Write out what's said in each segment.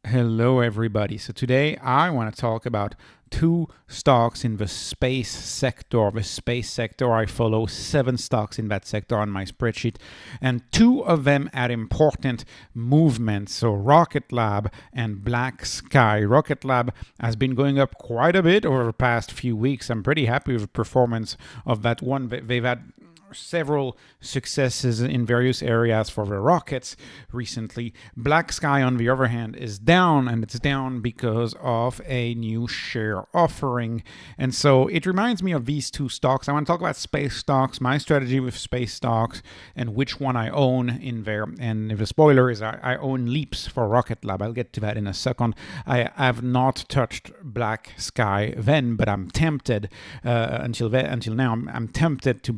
Hello, everybody. So today I want to talk about two stocks in the space sector. The space sector, I follow 7 stocks in that sector on my spreadsheet, and 2 of them had important movements. So RocketLab and BlackSky. RocketLab has been going up quite a bit over the past few weeks. I'm pretty happy with the performance of that one. They've had several successes in various areas for the rockets recently. BlackSky, on the other hand, is down, and it's down because of a new share offering. And so it reminds me of these 2 stocks. I want to talk about space stocks, my strategy with space stocks, and which one I own in there. And the spoiler is I own LEAPS for RocketLab. I'll get to that in a second. I have not touched BlackSky then, but I'm tempted until now. I'm tempted to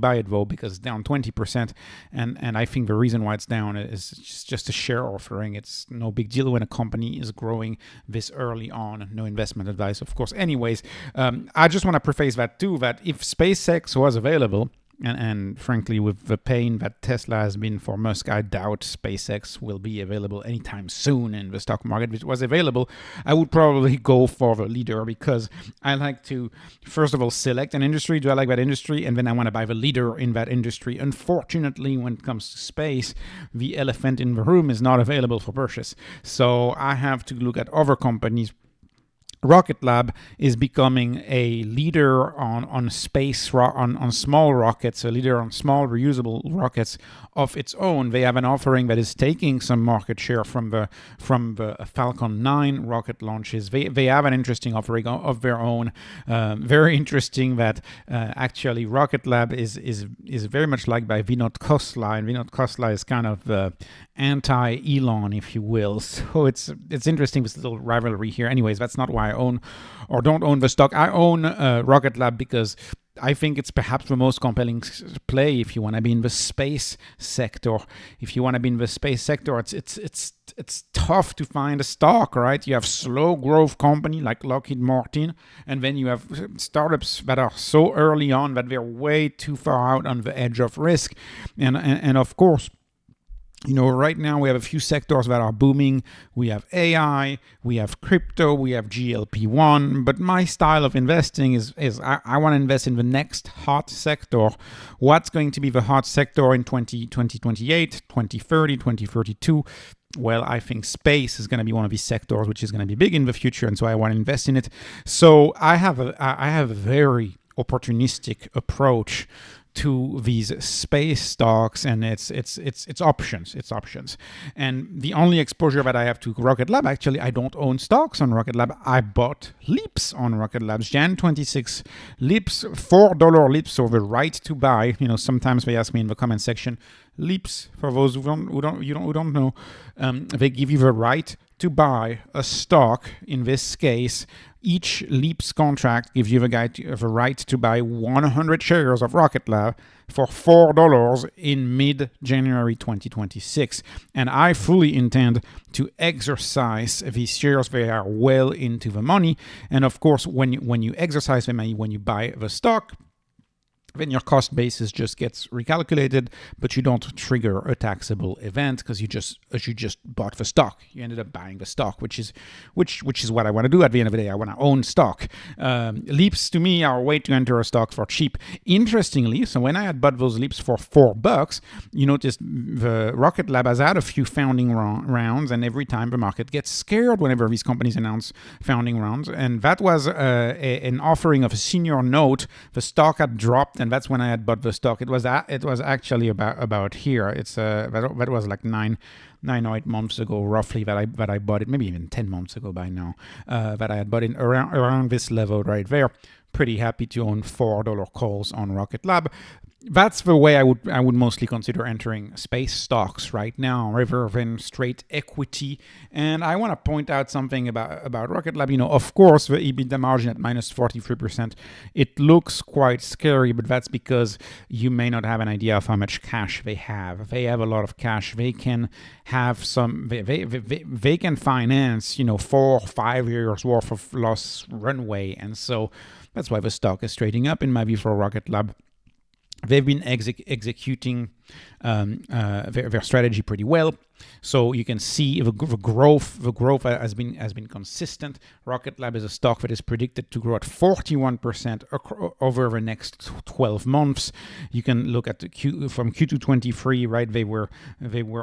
buy it though, because it's down 20%, and I think the reason why it's down is just a share offering. It's no big deal when a company is growing this early on. No investment advice, of course. Anyways, I just want to preface that too, that if SpaceX was available, and frankly, with the pain that Tesla has been for Musk, I doubt SpaceX will be available anytime soon in the stock market. If it was available, I would probably go for the leader, because I like to, first of all, select an industry. Do I like that industry? And then I want to buy the leader in that industry. Unfortunately, when it comes to space, the elephant in the room is not available for purchase. So I have to look at other companies. RocketLab is becoming a leader on space, on small rockets, a leader on small reusable rockets of its own. They have an offering that is taking some market share from the Falcon 9 rocket launches. They have an interesting offering of their own. Very interesting that actually RocketLab is very much liked by Vinod Khosla, and Vinod Khosla is kind of the anti-Elon, if you will. So it's interesting, this little rivalry here. Anyways, that's not why I own or don't own the stock. I own RocketLab because I think it's perhaps the most compelling play if you want to be in the space sector. If you want to be in the space sector, it's tough to find a stock, right? You have slow growth company like Lockheed Martin, and then you have startups that are so early on that they're way too far out on the edge of risk, and of course, you know, right now we have a few sectors that are booming. We have AI, we have crypto, we have GLP-1. But my style of investing is I want to invest in the next hot sector. What's going to be the hot sector in 2028, 2030, 2032? Well, I think space is going to be one of these sectors which is going to be big in the future, and so I want to invest in it. So I have a very opportunistic approach to these space stocks, and it's options. And the only exposure that I have to RocketLab, actually, I don't own stocks on RocketLab. I bought LEAPS on RocketLab. Jan 26 LEAPS, $4 LEAPS, so the right to buy. You know, sometimes they ask me in the comment section, LEAPS, for those who don't know, they give you the right to buy a stock. In this case, each LEAPS contract gives you the right to buy 100 shares of RocketLab for $4 in mid-January 2026. And I fully intend to exercise these shares. They are well into the money. And of course, when you exercise them, when you buy the stock, then your cost basis just gets recalculated, but you don't trigger a taxable event because you just bought the stock. You ended up buying the stock, which is what I want to do at the end of the day. I want to own stock. LEAPS to me are a way to enter a stock for cheap. Interestingly, so when I had bought those LEAPS for $4, you noticed the RocketLab has had a few founding rounds, and every time the market gets scared whenever these companies announce founding rounds, and that was an offering of a senior note. The stock had dropped, and that's when I had bought the stock. It was actually about here. It's that was like 9 or 8 months ago, roughly, that I bought it. Maybe even 10 months ago by now, that I had bought it around this level right there. Pretty happy to own $4 calls on RocketLab. That's the way I would mostly consider entering space stocks right now, rather than straight equity. And I want to point out something about RocketLab. You know, of course, the EBITDA margin at minus 43%, it looks quite scary, but that's because you may not have an idea of how much cash they have. They have a lot of cash. They can have some. They can finance, 4 or 5 years worth of loss runway, and so that's why the stock is trading up in my view for RocketLab. They've been executing their strategy pretty well. So you can see the growth has been consistent. RocketLab is a stock that is predicted to grow at 41% over the next 12 months. You can look at from Q2 23, right? They were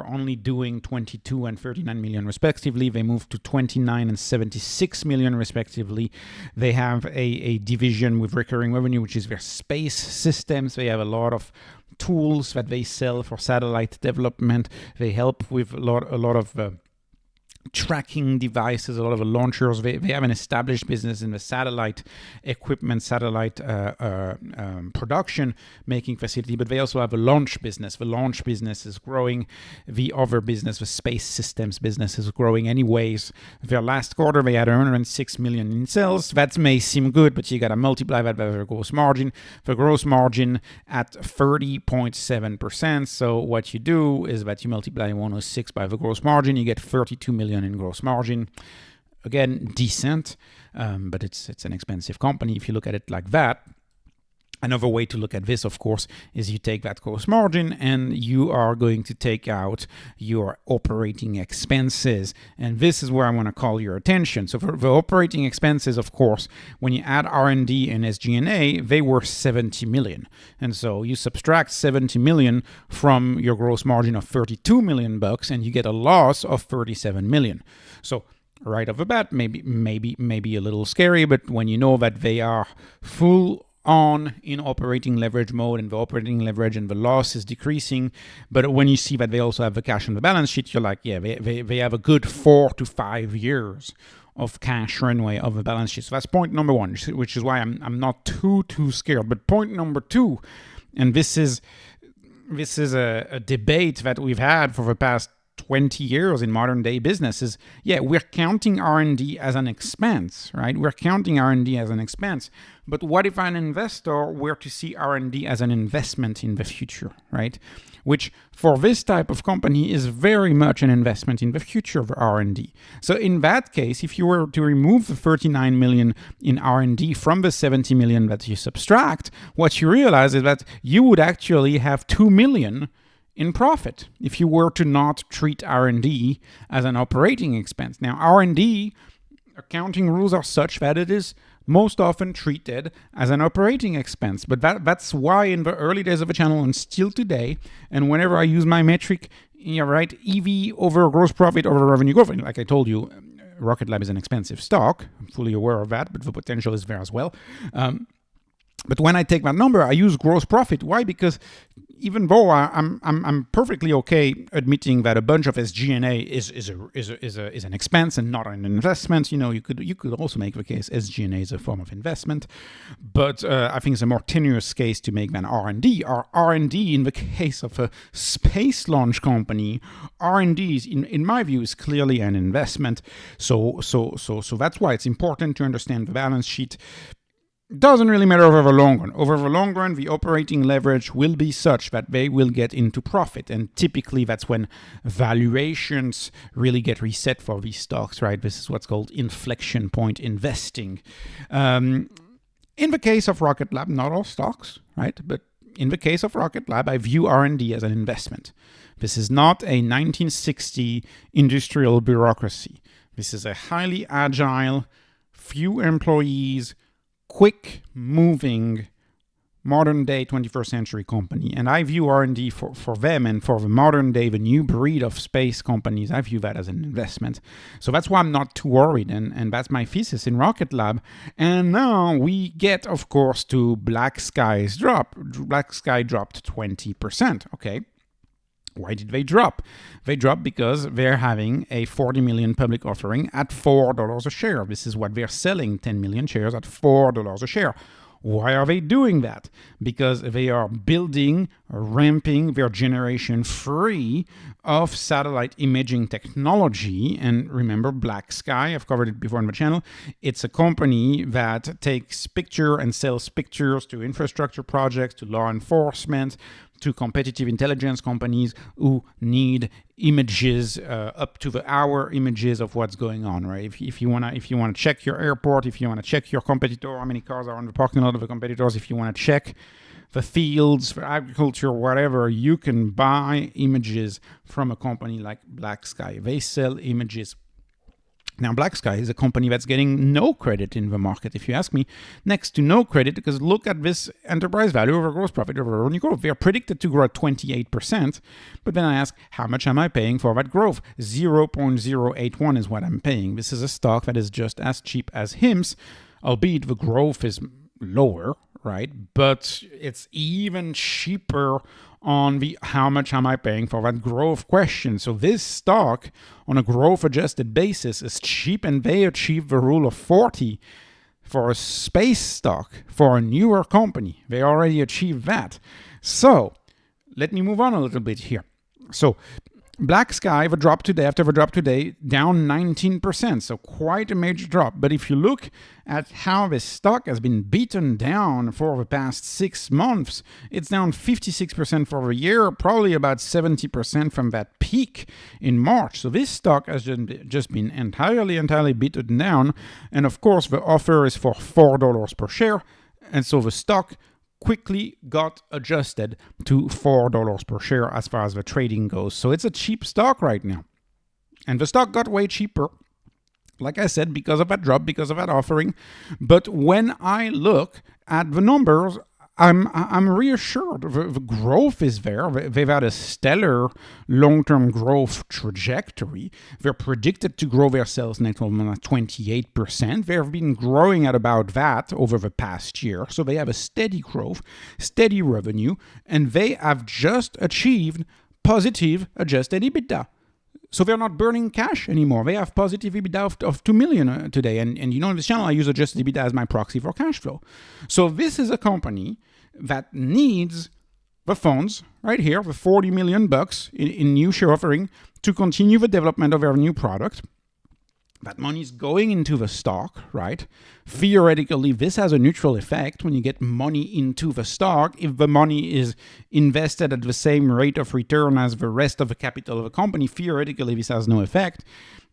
only doing 22 and 39 million respectively. They moved to 29 and 76 million respectively. They have a division with recurring revenue, which is their space systems. They have a lot of tools that they sell for satellite development. They help with a lot of tracking devices, a lot of the launchers. They have an established business in the satellite equipment, satellite production making facility, but they also have a launch business. The launch business is growing. The other business, the space systems business, is growing anyways. Their last quarter, they had 106 million in sales. That may seem good, but you got to multiply that by their gross margin. The gross margin at 30.7%. So what you do is that you multiply 106 by the gross margin, you get 32 million in gross margin. Again, decent, but it's an expensive company if you look at it like that. Another way to look at this, of course, is you take that gross margin and you are going to take out your operating expenses. And this is where I want to call your attention. So for the operating expenses, of course, when you add R&D and SG&A, they were 70 million. And so you subtract 70 million from your gross margin of 32 million bucks and you get a loss of 37 million. So right off the bat, maybe a little scary, but when you know that they are full on in operating leverage mode and the operating leverage and the loss is decreasing, but when you see that they also have the cash on the balance sheet, you're like, yeah, they have a good 4 to 5 years of cash runway of the balance sheet. So that's point number one, which is why I'm not too scared. But point number two, and this is a debate that we've had for the past 20 years in modern day businesses. Yeah, we're counting R&D as an expense, right? We're counting R&D as an expense. But what if an investor were to see R&D as an investment in the future, right? Which for this type of company is very much an investment in the future of R&D. So in that case, if you were to remove the 39 million in R&D from the 70 million that you subtract, what you realize is that you would actually have 2 million in profit if you were to not treat R&D as an operating expense. Now, R&D accounting rules are such that it is most often treated as an operating expense. But that's why in the early days of the channel and still today, and whenever I use my metric, right, EV over gross profit over revenue growth, like I told you, RocketLab is an expensive stock. I'm fully aware of that, but the potential is there as well. But when I take that number, I use gross profit. Why? Because even though I'm perfectly okay admitting that a bunch of SG&A is an expense and not an investment, you could also make the case SG&A is a form of investment. But I think it's a more tenuous case to make than R&D. Or R&D, in the case of a space launch company, R&D is, in my view, is clearly an investment. So that's why it's important to understand the balance sheet. Doesn't really matter over the long run. Over the long run, the operating leverage will be such that they will get into profit. And typically, that's when valuations really get reset for these stocks, right? This is what's called inflection point investing. In the case of RocketLab, not all stocks, right? But in the case of RocketLab, I view R&D as an investment. This is not a 1960 industrial bureaucracy. This is a highly agile, few employees, quick-moving, modern-day 21st century company. And I view R&D for them and for the modern day, the new breed of space companies, I view that as an investment. So that's why I'm not too worried, and that's my thesis in RocketLab. And now we get, of course, to BlackSky's drop. BlackSky dropped 20%, okay? Why did they drop? They dropped because they're having a 40 million public offering at $4 a share. This is what they're selling, 10 million shares at $4 a share. Why are they doing that? Because they are building, ramping their generation 3 of satellite imaging technology. And remember, BlackSky, I've covered it before on the channel. It's a company that takes picture and sells pictures to infrastructure projects, to law enforcement, to competitive intelligence companies who need images, up to the hour images of what's going on, right? If you wanna check your airport, if you wanna check your competitor, how many cars are on the parking lot of the competitors, if you wanna check the fields, for agriculture, whatever, you can buy images from a company like BlackSky. They sell images. Now, BlackSky is a company that's getting no credit in the market, if you ask me, next to no credit, because look at this enterprise value over gross profit over revenue growth. They are predicted to grow at 28%, but then I ask, how much am I paying for that growth? 0.081 is what I'm paying. This is a stock that is just as cheap as HIMS, albeit the growth is lower, right? But it's even cheaper on the how much am I paying for that growth question. So this stock on a growth adjusted basis is cheap, and they achieve the rule of 40 for a space stock, for a newer company. They already achieved that. So let me move on a little bit here. So BlackSky, the drop today, after the drop today, down 19%, so quite a major drop. But if you look at how this stock has been beaten down for the past 6 months, it's down 56% for the year, probably about 70% from that peak in March. So this stock has just been entirely beaten down. And of course, the offer is for $4 per share. And so the stock quickly got adjusted to $4 per share as far as the trading goes. So it's a cheap stock right now. And the stock got way cheaper, like I said, because of that drop, because of that offering. But when I look at the numbers, I'm reassured. The growth is there. They've had a stellar long-term growth trajectory. They're predicted to grow their sales next 12 months at 28%. They've been growing at about that over the past year. So they have a steady growth, steady revenue, and they have just achieved positive adjusted EBITDA. So they're not burning cash anymore. They have positive EBITDA of $2 million today. And you know, in this channel, I use adjusted EBITDA as my proxy for cash flow. So this is a company that needs the funds right here, the $40 million in new share offering to continue the development of their new product. That money is going into the stock, right? Theoretically, this has a neutral effect when you get money into the stock. If the money is invested at the same rate of return as the rest of the capital of a company, theoretically, this has no effect.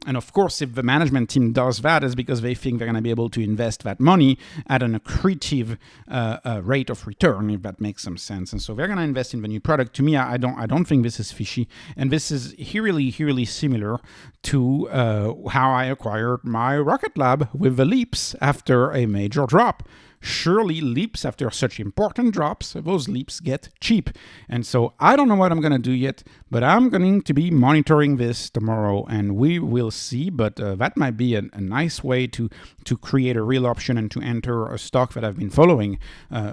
And of course, if the management team does that, it's because they think they're going to be able to invest that money at an accretive rate of return, if that makes some sense. And so they're going to invest in the new product. To me, I don't think this is fishy. And this is eerily similar to how I acquired my RocketLab with the LEAPS after a major drop. Surely LEAPS, after such important drops, those LEAPS get cheap. And so I don't know what I'm going to do yet, but I'm going to be monitoring this tomorrow, and we will see. But that might be a nice way to create a real option and to enter a stock that I've been following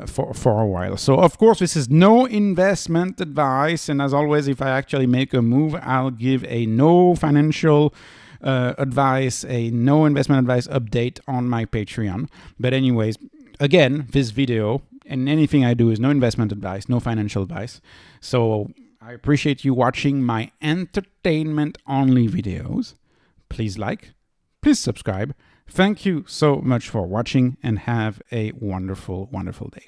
for a while. So of course, this is no investment advice. And as always, if I actually make a move, I'll give a no financial advice, a no investment advice update on my Patreon. But anyways, again, this video and anything I do is no investment advice, no financial advice. So I appreciate you watching my entertainment-only videos. Please like, please subscribe. Thank you so much for watching, and have a wonderful, wonderful day.